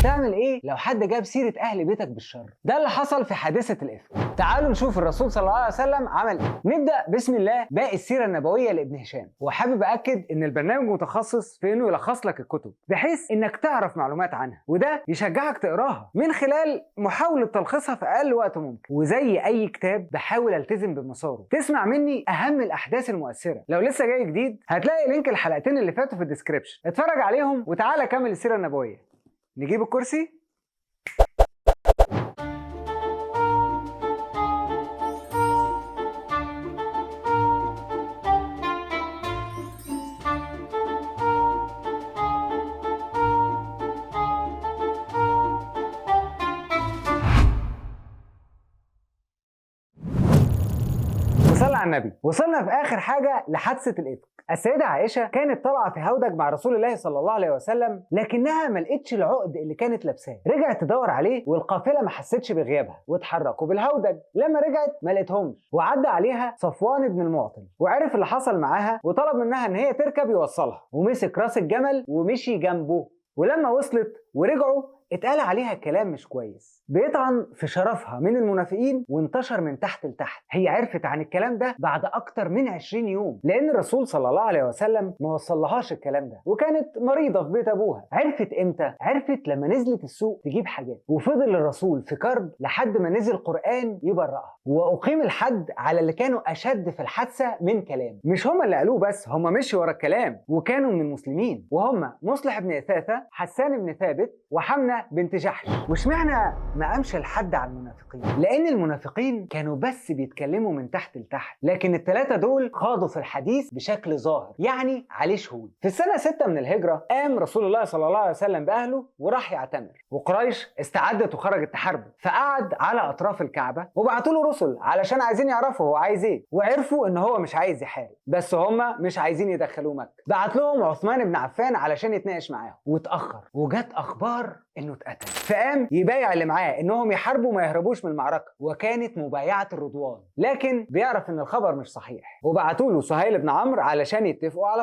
تعمل ايه لو حد جاب سيره اهل بيتك بالشر؟ ده اللي حصل في حادثه الافك. تعالوا نشوف الرسول صلى الله عليه وسلم عمل ايه. نبدا بسم الله باقي السيره النبويه لابن هشام، وحابب اكد ان البرنامج متخصص في انه يلخص لك الكتب بحيث انك تعرف معلومات عنها، وده يشجعك تقراها من خلال محاوله تلخيصها في اقل وقت ممكن. وزي اي كتاب بحاول التزم بمساره، تسمع مني اهم الاحداث المؤثره. لو لسه جاي جديد هتلاقي لينك الحلقتين اللي فاتوا في الديسكريبشن، اتفرج عليهم وتعالى كمل السيره النبويه. نجيب الكرسي. وصلنا على النبي. وصلنا في اخر حاجه لحادثه الافك. السيده عائشه كانت طالعه في هودج مع رسول الله صلى الله عليه وسلم، لكنها ما لقتش العقد اللي كانت لابساه. رجعت تدور عليه والقافله ما حستش بغيابها واتحركوا بالهودج. لما رجعت ما لقيتهمش، وعدى عليها صفوان بن المعطل وعرف اللي حصل معاها وطلب منها ان هي تركب يوصلها، ومسك راس الجمل ومشي جنبه. ولما وصلت ورجعوا اتقال عليها كلام مش كويس بيطعن في شرفها من المنافقين وانتشر من تحت لتحت. هي عرفت عن الكلام ده بعد اكتر من 20 يوم، لان الرسول صلى الله عليه وسلم ما وصلهاش الكلام ده، وكانت مريضه في بيت ابوها. عرفت امتى؟ عرفت لما نزلت السوق تجيب حاجات، وفضل الرسول في كرب لحد ما نزل قرآن يبرئها، واقيم الحد على اللي كانوا اشد في الحادثه من كلام. مش هم اللي قالوه بس، هم مشوا ورا الكلام وكانوا من المسلمين، وهم مصلح بن اثاثه، حسان بن ثابت، وحمنه بنت جحش. واشمعنى ما قامش الحد على المنافقين؟ لان المنافقين كانوا بس بيتكلموا من تحت لتحت، لكن الثلاثه دول خاضوا في الحديث بشكل ظاهر، يعني عليه شهود. في السنه 6 من الهجره قام رسول الله صلى الله عليه وسلم باهله وراح يعتمر، وقريش استعدت وخرجت تحاربه، فقعد على اطراف الكعبه وبعتوا له رسل علشان عايزين يعرفوا هو عايز ايه، وعرفوا ان هو مش عايز يحارب، بس هم مش عايزين يدخلوه مكه. بعت لهم عثمان بن عفان علشان يتناقش معاهم، واتاخر وجت اخبار انه اتقتل، فقام يبايع اللي معاه انهم يحاربوا ما يهربوش من المعركه، وكانت مبايعه الرضوان، لكن بيعرف ان الخبر مش صحيح، وبعتوا له سهيل بن عمرو علشان يتفقوا على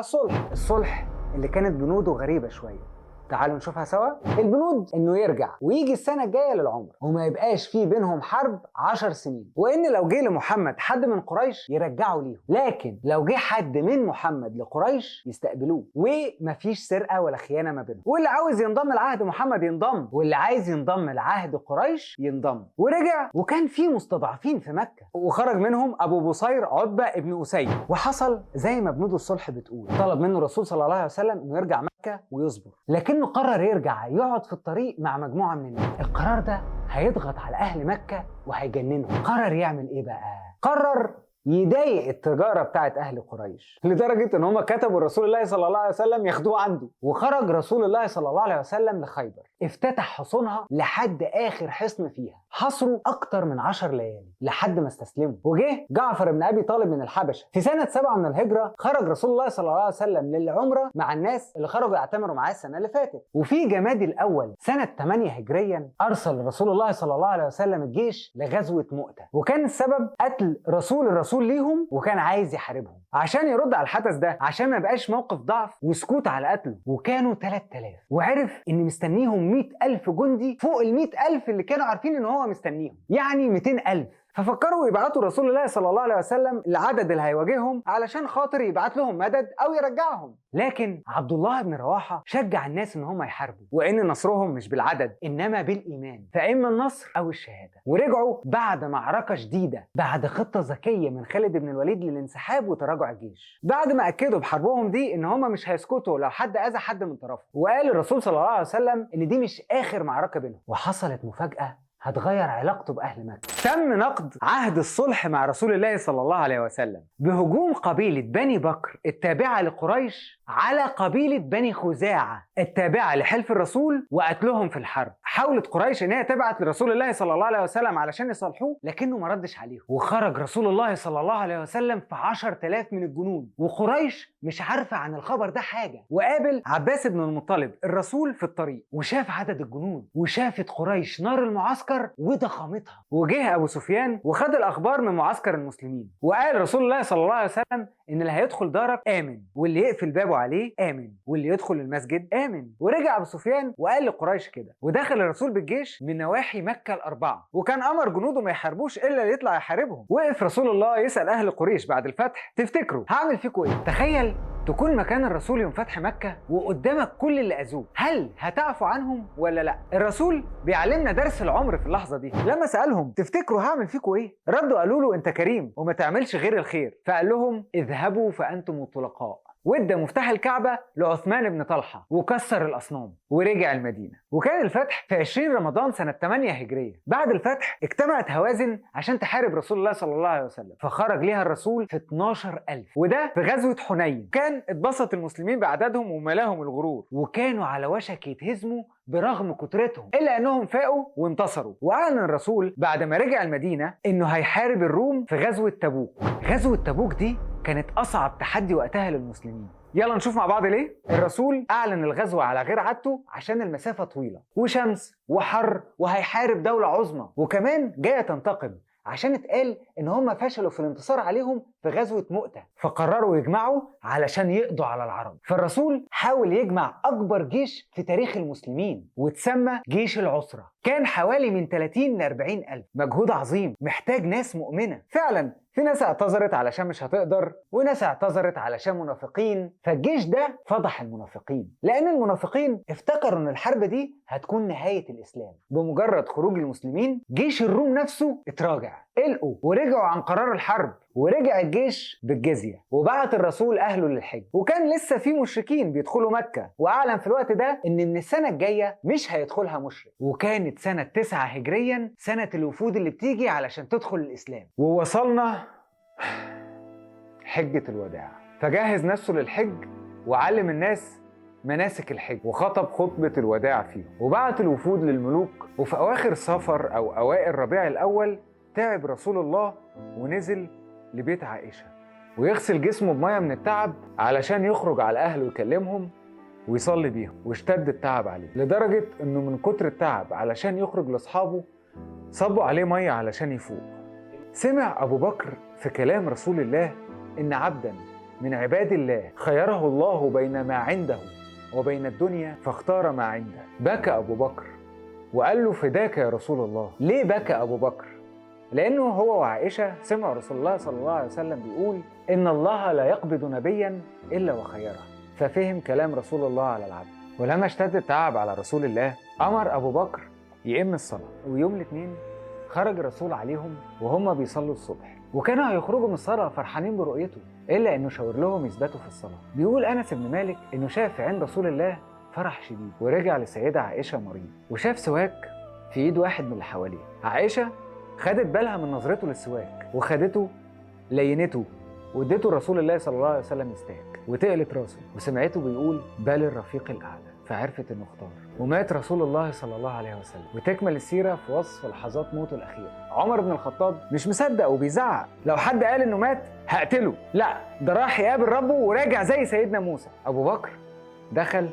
الصلح اللي كانت بنوده غريبه شويه. تعالوا نشوفها سوا. البنود انه يرجع ويجي السنه الجايه للعمره، وما يبقاش في بينهم حرب 10 سنين، وان لو جه لمحمد حد من قريش يرجعوا ليهم، لكن لو جه حد من محمد لقريش يستقبلوه، ومفيش سرقه ولا خيانه ما بينهم، واللي عاوز ينضم لعهد محمد ينضم، واللي عايز ينضم لعهد قريش ينضم. ورجع وكان في مستضعفين في مكه، وخرج منهم ابو بصير عتبه ابن اسيد، وحصل زي ما بنود الصلح بتقول. طلب منه الرسول صلى الله عليه وسلم انه يرجع مكه ويصبر، لكنه قرر يرجع يقعد في الطريق مع مجموعه من الناس. القرار ده هيضغط على اهل مكه وهيجننهم. قرر يعمل ايه بقى؟ قرر يضايق التجاره بتاعت اهل قريش، لدرجه ان هم كتبوا رسول الله صلى الله عليه وسلم ياخدوه عنده. وخرج رسول الله صلى الله عليه وسلم لخيبر، افتتح حصونها لحد اخر حصن فيها، حصروا اكتر من 10 ليالي لحد ما استسلموا. وجه جعفر بن ابي طالب من الحبشه. في سنه 7 من الهجره خرج رسول الله صلى الله عليه وسلم للعمره مع الناس اللي خرجوا يعتمروا معاه السنه اللي فاتت. وفي جمادي الاول سنه 8 هجريا ارسل رسول الله صلى الله عليه وسلم الجيش لغزوه مؤتة، وكان السبب قتل الرسول ليهم، وكان عايز يحاربهم عشان يرد على الحدث ده، عشان ما يبقاش موقف ضعف وسكوت على قتله. وكانوا 3000، وعرف ان مستنيهم 100,000 جندي فوق ال 100,000 اللي كانوا عارفين ان هو مستنيهم، يعني 200,000. ففكروا يبعتوا رسول الله صلى الله عليه وسلم العدد اللي هيواجههم علشان خاطر يبعت لهم مدد او يرجعهم. لكن عبد الله بن رواحه شجع الناس ان هم يحاربوا، وان نصرهم مش بالعدد انما بالايمان، فاما النصر او الشهاده. ورجعوا بعد معركه شديده، بعد خطه ذكيه من خالد بن الوليد للانسحاب وتراجع الجيش، بعد ما اكدوا بحربهم دي ان هم مش هيسكتوا لو حد اذى حد من طرفهم. وقال الرسول صلى الله عليه وسلم ان دي مش اخر معركه بينهم. وحصلت مفاجاه هتغير علاقته بأهل مكة. تم نقض عهد الصلح مع رسول الله صلى الله عليه وسلم بهجوم قبيلة بني بكر التابعة لقريش على قبيلة بني خزاعة التابعة لحلف الرسول، وقتلهم في الحرب. حاولت قريش ان هي تبعت لرسول الله صلى الله عليه وسلم علشان يصالحوه، لكنه ما ردش عليهم. وخرج رسول الله صلى الله عليه وسلم في 10,000 من الجنود، وقريش مش عارفة عن الخبر ده حاجة. وقابل عباس بن المطلب الرسول في الطريق، وشاف عدد الجنود، وشافت قريش نار المعسكر وضخامتها. وجه جه ابو سفيان وخد الاخبار من معسكر المسلمين، وقال رسول الله صلى الله عليه وسلم ان اللي هيدخل دارك امن، واللي يقفل بابه عليه امن، واللي يدخل المسجد امن. ورجع ابو سفيان وقال لقريش كده، ودخل الرسول بالجيش من نواحي مكه الاربعه، وكان امر جنوده ما يحاربوش الا اللي يطلع يحاربهم. وقف رسول الله يسال اهل قريش بعد الفتح: تفتكروا هعمل فيكم ايه؟ تخيل تكون مكان الرسول يوم فتح مكة وقدامك كل اللي أذوه، هل هتعفو عنهم ولا لا؟ الرسول بيعلمنا درس العمر في اللحظة دي. لما سألهم تفتكروا هعمل فيكم ايه؟ ردوا قالوا له انت كريم وما تعملش غير الخير، فقال لهم اذهبوا فأنتم الطلقاء، وادى مفتاح الكعبة لعثمان بن طلحة وكسر الأصنام ورجع المدينة. وكان الفتح في 20 رمضان سنة 8 هجرية. بعد الفتح اجتمعت هوازن عشان تحارب رسول الله صلى الله عليه وسلم، فخرج ليها الرسول في 12,000، وده في غزوة حنين. كان اتبسط المسلمين بعددهم وملاهم الغرور، وكانوا على وشك يتهزموا برغم كترتهم، إلا أنهم فاقوا وانتصروا. وأعلن الرسول بعد ما رجع المدينة إنه هيحارب الروم في غزوة تبوك. غزوة تبوك دي كانت أصعب تحدي وقتها للمسلمين. يلا نشوف مع بعض ليه. الرسول أعلن الغزوة على غير عادته عشان المسافة طويلة وشمس وحر، وهيحارب دولة عظمى وكمان جاية تنتقم، عشان اتقال ان هم فشلوا في الانتصار عليهم في غزوة مؤتة، فقرروا يجمعوا علشان يقضوا على العرب. فالرسول حاول يجمع اكبر جيش في تاريخ المسلمين وتسمى جيش العسرة. كان حوالي من 30 ل 40 ألف، مجهود عظيم محتاج ناس مؤمنة. فعلا في ناس اعتذرت علشان مش هتقدر، وناس اعتذرت علشان منافقين. فالجيش ده فضح المنافقين، لان المنافقين افتكروا ان الحرب دي هتكون نهاية الاسلام. بمجرد خروج المسلمين جيش الروم نفسه اتراجع، قلقوا ورجعوا عن قرار الحرب، ورجع الجيش بالجزية. وبعت الرسول أهله للحج، وكان لسه في مشركين بيدخلوا مكة، وأعلن في الوقت ده إن من السنة الجاية مش هيدخلها مشرك. وكانت سنة 9 هجريا سنة الوفود اللي بتيجي علشان تدخل الإسلام. ووصلنا حجة الوداع، فجهز نفسه للحج وعلم الناس مناسك الحج وخطب خطبة الوداع فيه، وبعت الوفود للملوك. وفي أواخر صفر أو أوائل ربيع الأول تعب رسول الله ونزل لبيت عائشة ويغسل جسمه بمية من التعب علشان يخرج على أهله ويكلمهم ويصلي بيهم. واشتد التعب عليه لدرجة إنه من كتر التعب علشان يخرج لأصحابه صبوا عليه مية علشان يفوق. سمع أبو بكر في كلام رسول الله إن عبدا من عباد الله خيره الله بين ما عنده وبين الدنيا فاختار ما عنده. بكى أبو بكر وقال له فداك يا رسول الله. ليه بكى أبو بكر؟ لأنه هو وعائشة سمع رسول الله صلى الله عليه وسلم بيقول إن الله لا يقبض نبيا إلا وخيره، ففهم كلام رسول الله على العبد. ولما اشتد التعب على رسول الله أمر أبو بكر يقيم الصلاة. ويوم الاثنين خرج الرسول عليهم وهم بيصلوا الصبح، وكانوا هيخرجوا من الصلاة فرحانين برؤيته، إلا إنه شاور لهم يثبتوا في الصلاة. بيقول أنس بن مالك إنه شاف في عين رسول الله فرح شديد، ورجع لسيدة عائشة مريض وشاف سواك في إيد واحد من اللي حواليه. عائشة خدت بالها من نظرته للسواك وخدته لينته واديته رسول الله صلى الله عليه وسلم يستاك، وتقلت راسه وسمعته بيقول بل الرفيق الأعلى، فعرفت إنه اختار. ومات رسول الله صلى الله عليه وسلم. وتكمل السيرة في وصف لحظات موته الأخيرة. عمر بن الخطاب مش مصدق وبيزعق، لو حد قال إنه مات هقتله، لا ده راح يقابل ربه وراجع زي سيدنا موسى. أبو بكر دخل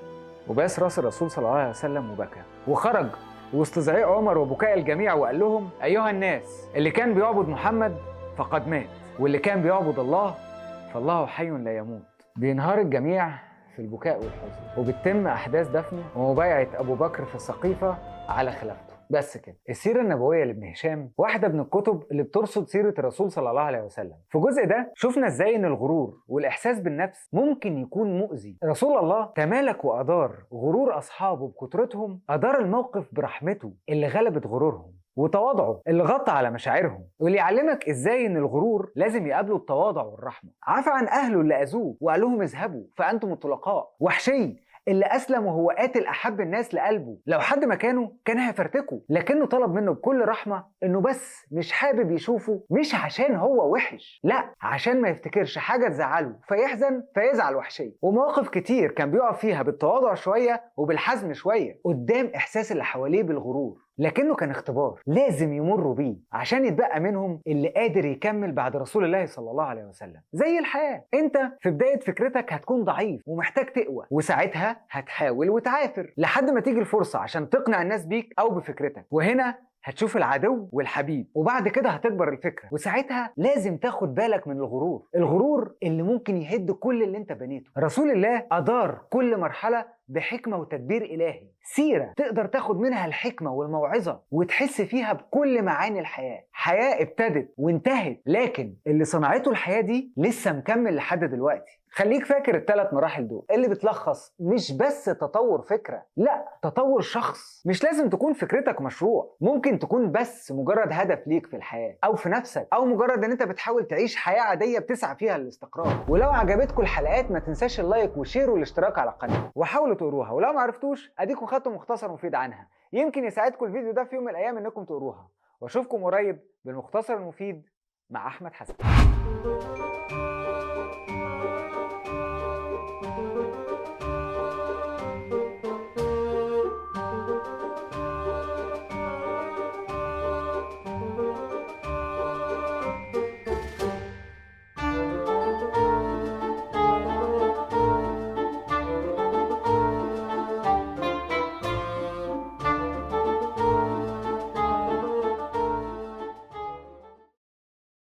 وباس راس الرسول صلى الله عليه وسلم وبكى، وخرج وسط زعيق عمر وبكاء الجميع وقال لهم أيها الناس، اللي كان بيعبد محمد فقد مات، واللي كان بيعبد الله فالله حي لا يموت. بينهار الجميع في البكاء والحزن، وبتتم أحداث دفنه ومبايعة أبو بكر في السقيفة على خلافته. بس كده. السيرة النبوية لابن هشام واحدة من الكتب اللي بترصد سيرة الرسول صلى الله عليه وسلم. في الجزء ده شفنا ازاي ان الغرور والإحساس بالنفس ممكن يكون مؤذي. رسول الله تمالك وأدار غرور أصحابه بكترتهم، أدار الموقف برحمته اللي غلبت غرورهم وتواضعه اللي غطى على مشاعرهم، واللي يعلمك ازاي ان الغرور لازم يقابله التواضع والرحمة. عفى عن أهله اللي أذوه وقال لهم اذهبوا فأنتم الطلقاء. وحشي اللي أسلم وهو قاتل أحب الناس لقلبه، لو حد مكانه كان هيفرتكه، لكنه طلب منه بكل رحمة إنه بس مش حابب يشوفه، مش عشان هو وحش، لا عشان ما يفتكرش حاجة تزعله فيحزن فيزعل وحشي. ومواقف كتير كان بيقف فيها بالتواضع شوية وبالحزم شوية قدام إحساس اللي حواليه بالغرور، لكنه كان اختبار لازم يمروا بيه عشان يتبقى منهم اللي قادر يكمل بعد رسول الله صلى الله عليه وسلم. زي الحياة، انت في بداية فكرتك هتكون ضعيف ومحتاج تقوى، وساعتها هتحاول وتعافر لحد ما تيجي الفرصة عشان تقنع الناس بيك او بفكرتك، وهنا هتشوف العدو والحبيب، وبعد كده هتكبر الفكرة، وساعتها لازم تاخد بالك من الغرور اللي ممكن يهد كل اللي انت بنيته. رسول الله أدار كل مرحلة بحكمة وتدبير إلهي، سيرة تقدر تاخد منها الحكمة والموعظة وتحس فيها بكل معاني الحياة. حياة ابتدت وانتهت، لكن اللي صنعته الحياة دي لسه مكمل لحد دلوقتي. خليك فاكر الثلاث مراحل دول اللي بتلخص مش بس تطور فكرة، لا، تطور شخص. مش لازم تكون فكرتك مشروع، ممكن تكون بس مجرد هدف ليك في الحياة او في نفسك، او مجرد ان انت بتحاول تعيش حياة عادية بتسعى فيها للاستقرار. ولو عجبتكم الحلقات ما تنساش اللايك وشير والاشتراك على القناة، وحاولوا تقروها، ولو ما عرفتوش اديكم خدتوا مختصر مفيد عنها، يمكن يساعدكم الفيديو ده في يوم من الايام انكم تقروها. واشوفكم قريب بالمختصر المفيد مع احمد حسن.